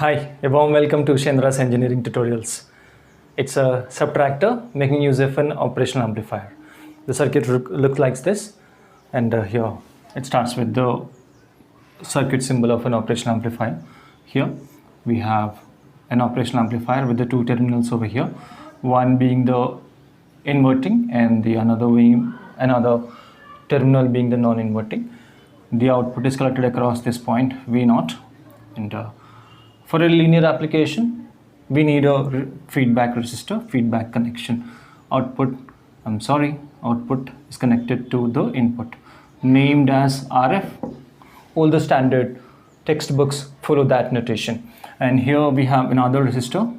Hi, a warm welcome to Shendra's Engineering Tutorials. It's a subtractor making use of an operational amplifier. The circuit looks like this, and here it starts with the circuit symbol of an operational amplifier. Here we have an operational amplifier with the two terminals over here, one being the inverting and the another terminal being the non-inverting. The output is collected across this point V0, and for a linear application we need a feedback resistor, feedback connection. Output is connected to the input, named as RF. All the standard textbooks follow that notation. And here we have another resistor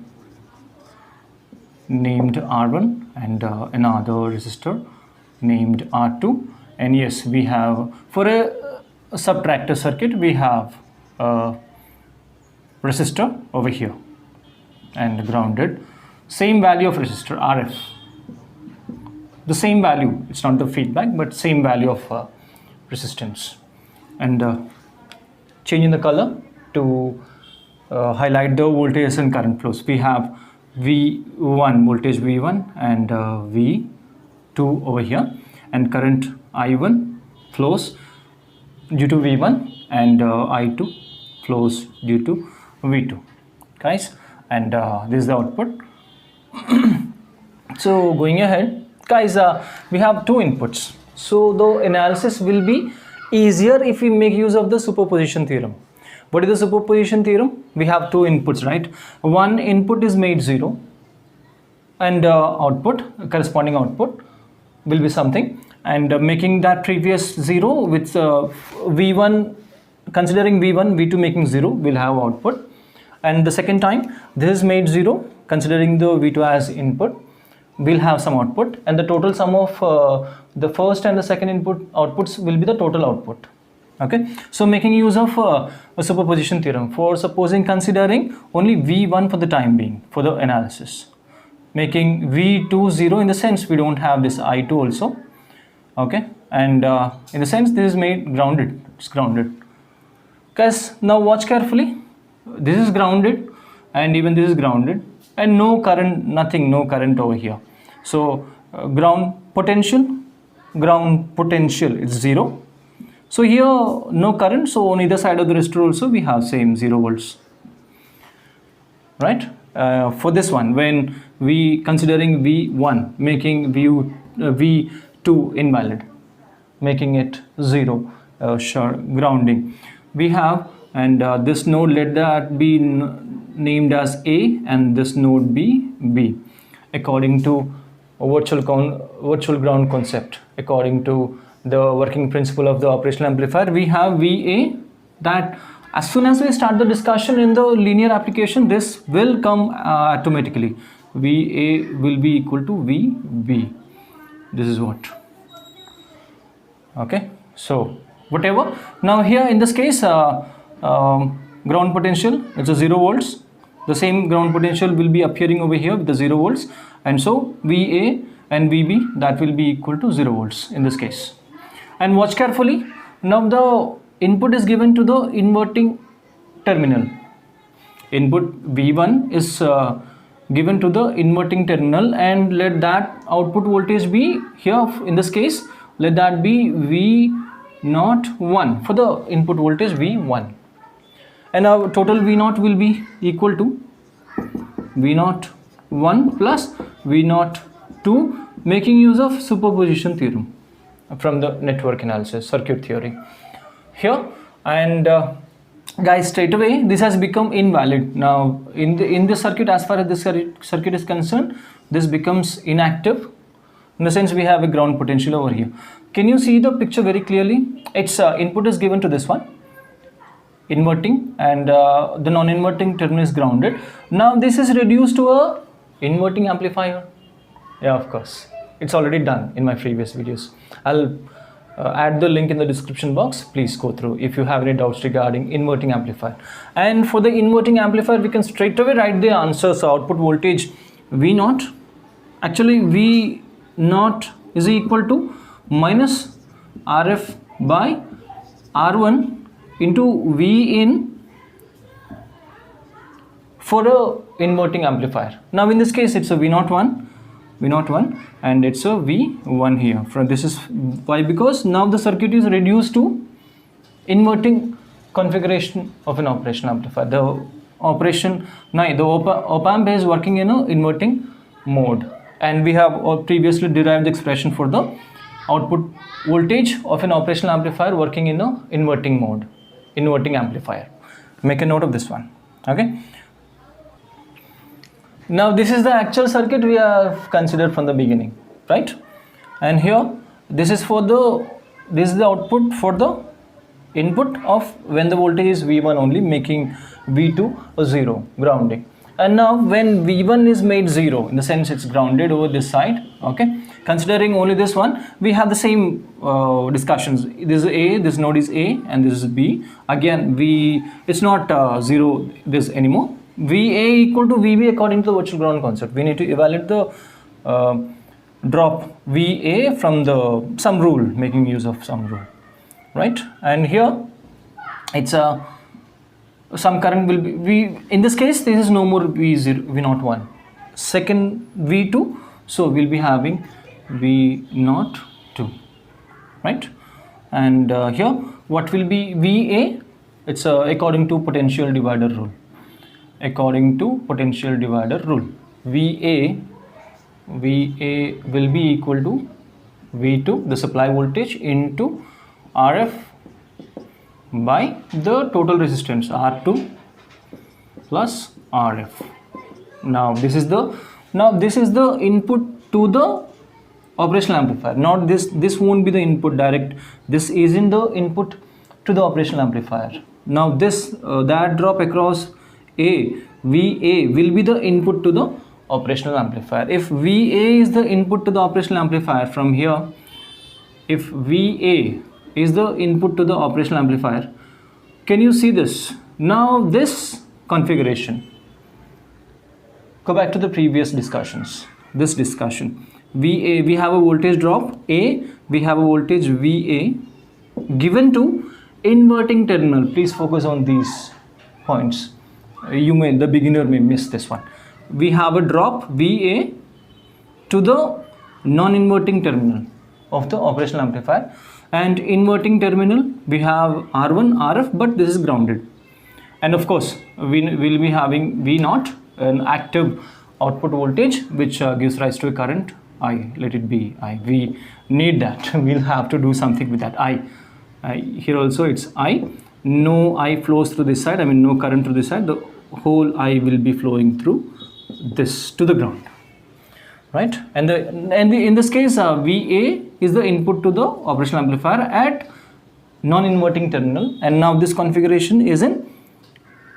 named R1 and another resistor named R2. And yes, we have, for a subtractor circuit, we have a resistor over here and grounded, same value of resistor RF, the same value, it's not the feedback but same value of resistance. And changing the color to highlight the voltage and current flows. We have V1, voltage V1, and V2 over here, and current I1 flows due to V1 and I2 flows due to V2, guys. And this is the output. So going ahead, guys, we have two inputs, so the analysis will be easier if we make use of the superposition theorem. What is the superposition theorem? We have two inputs, right? One input is made 0, and corresponding output will be something, and making that previous 0 with V1, considering V1, V2 making 0, will have output. And the second time this is made 0, considering the V2 as input, will have some output, and the total sum of the first and the second input outputs will be the total output. Okay, so making use of a superposition theorem for considering only V1 for the time being for the analysis, making V2 0 in the sense we don't have this I2 also. Okay, and in the sense this is made grounded, it's grounded. Guys, now watch carefully. This is grounded and even this is grounded, and no current, no current over here. So ground potential is 0. So here no current, so on either side of the resistor also we have same 0 volts, right? For this one, when we considering V1 making V2 invalid, making it 0, grounding, we have, and this node, let that be named as A, and this node be B, according to a virtual ground concept. According to the working principle of the operational amplifier, we have VA, that as soon as we start the discussion in the linear application, this will come automatically. VA will be equal to VB. This is what. Okay, so whatever. Now here in this case, ground potential, it's a 0 volts. The same ground potential will be appearing over here with the 0 volts, and so VA and VB, that will be equal to 0 volts in this case. And watch carefully. Now the input is given to the inverting terminal. Input V1 is given to the inverting terminal, and let that output voltage be here in this case, let that be V01 for the input voltage V1, and our total V0 will be equal to V01 plus V02, making use of superposition theorem from the network analysis circuit theory here. And guys, straight away this has become invalid. Now in the circuit, as far as this circuit is concerned, this becomes inactive, in the sense we have a ground potential over here. Can you see the picture very clearly? Its input is given to this one, inverting, and the non-inverting terminal is grounded. Now this is reduced to a inverting amplifier. Yeah, of course, it's already done in my previous videos. I'll add the link in the description box. Please go through if you have any doubts regarding inverting amplifier. And for the inverting amplifier, we can straight away write the answer. So output voltage V0, actually V0 is equal to minus RF by R1 into V in for a inverting amplifier. Now in this case it's a V01 and it's a V1 here. From this is why, because now the circuit is reduced to inverting configuration of an operational amplifier. The operation now the op amp is working in a inverting mode, and we have previously derived the expression for the output voltage of an operational amplifier working in a inverting mode, inverting amplifier. Make a note of this one. Okay, now this is the actual circuit we have considered from the beginning, right? And here this is the output for the input of when the voltage is V1 only, making V2 a 0, grounding. And now when V1 is made 0, in the sense it's grounded over this side, okay, considering only this one, we have the same discussions. This is A, this node is A, and this is B. Again, it's not 0 this anymore. VA equal to VB according to the virtual ground concept. We need to evaluate the drop VA from some rule, making use of some rule, right? And here it's some current will be in this case this is no more V0, V01, second V2, so we'll be having V02, right? And here what will be VA? It's according to potential divider rule. According to potential divider rule, VA will be equal to V2, the supply voltage, into RF by the total resistance R2 plus RF. Now this is the input to the operational amplifier. Not this won't be the input direct. This isn't the input to the operational amplifier. Now this that drop across A, VA will be the input to the operational amplifier. If VA is the input to the operational amplifier from here, if VA is the input to the operational amplifier, can you see this? Now this configuration, go back to the previous discussions, this discussion. VA, we have a voltage drop A, we have a voltage VA given to inverting terminal. Please focus on these points. The beginner may miss this one. We have a drop VA to the non-inverting terminal of the operational amplifier, and inverting terminal we have R1 RF, but this is grounded. And of course we will be having V0, an active output voltage which gives rise to a current I. Let it be I. We need that. We'll have to do something with that I. Here also it's I. No I flows through this side, I mean no current through this side. The whole I will be flowing through this to the ground, right? And in this case VA is the input to the operational amplifier at non-inverting terminal, and now this configuration is in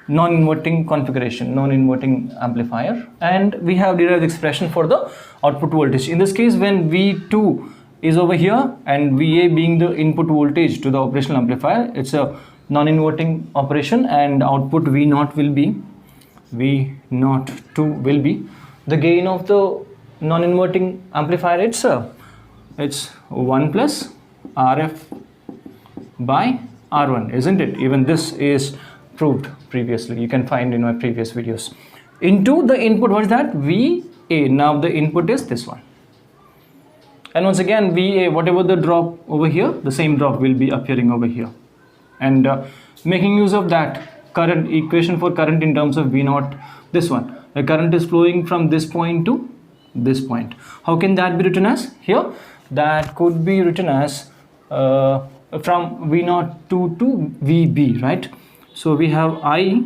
non-inverting configuration, non-inverting amplifier, and we have derived expression for the output voltage. In this case, when V2 is over here and VA being the input voltage to the operational amplifier, it's a non-inverting operation, and output V0 will be V02 will be the gain of the non-inverting amplifier. It's 1 plus RF by R1, isn't it? Even this is proved previously. You can find in my previous videos. Into the input, what is that? VA. Now the input is this one. And once again, VA, whatever the drop over here, the same drop will be appearing over here. And making use of that current equation for current in terms of V0, this one. The current is flowing from this point to this point. How can that be written as? Here, that could be written as from V0 to VB, right? So we have I,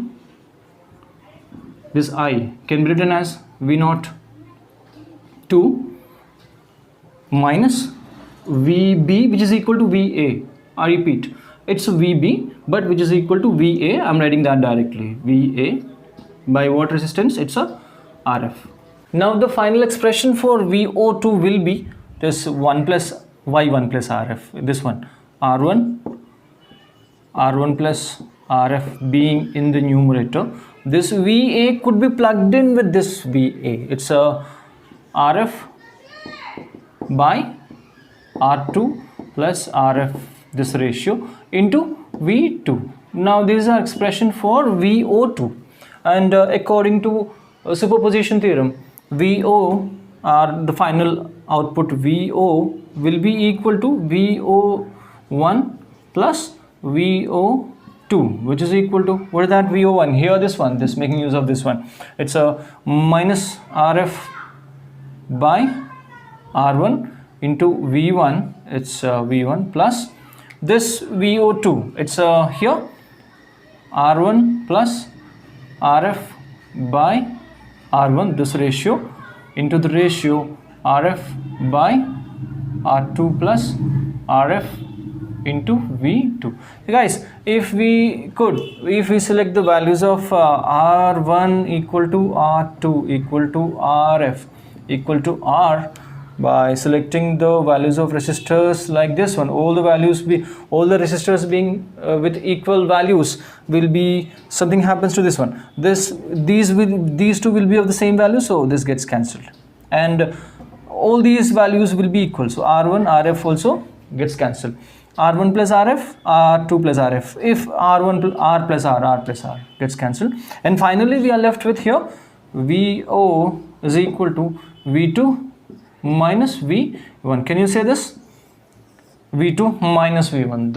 this I can be written as V0 2 minus VB, which is equal to VA. I repeat, it's VB, but which is equal to VA. I'm writing that directly. VA by what resistance? It's a RF. Now the final expression for VO2 will be this 1 plus Y1 plus RF. This one, R1 plus RF being in the numerator. This VA could be plugged in with this VA. It's a RF by R2 plus RF, this ratio, into V2. Now this is our expression for VO2. and according to superposition theorem, VO, or the final output VO, will be equal to VO1 plus VO2, which is equal to, what is that VO1? Here this one, this, making use of this one, it's a minus RF by R1 into V1, it's V1 plus this VO2, it's here R1 plus RF by R1, this ratio, into the ratio RF by R2 plus RF into V2. Guys, if we select the values of R1 equal to R2 equal to RF equal to R, by selecting the values of resistors like this one, all the resistors being with equal values, will be, something happens to this one, these two will be of the same value, so this gets cancelled, and all these values will be equal, so R1 RF also gets cancelled, R1 plus RF, R2 plus RF, if R1 plus R plus R plus R gets cancelled, and finally we are left with here VO is equal to V2 minus V1. Can you say this? V2 minus V1.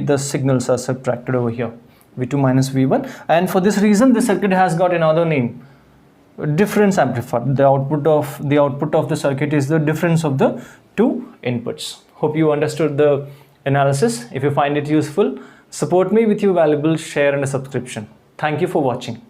The signals are subtracted over here. V2 minus V1. And for this reason, the circuit has got another name. Difference amplifier. The output of the circuit is the difference of the two inputs. Hope you understood the analysis. If you find it useful, support me with your valuable share and a subscription. Thank you for watching.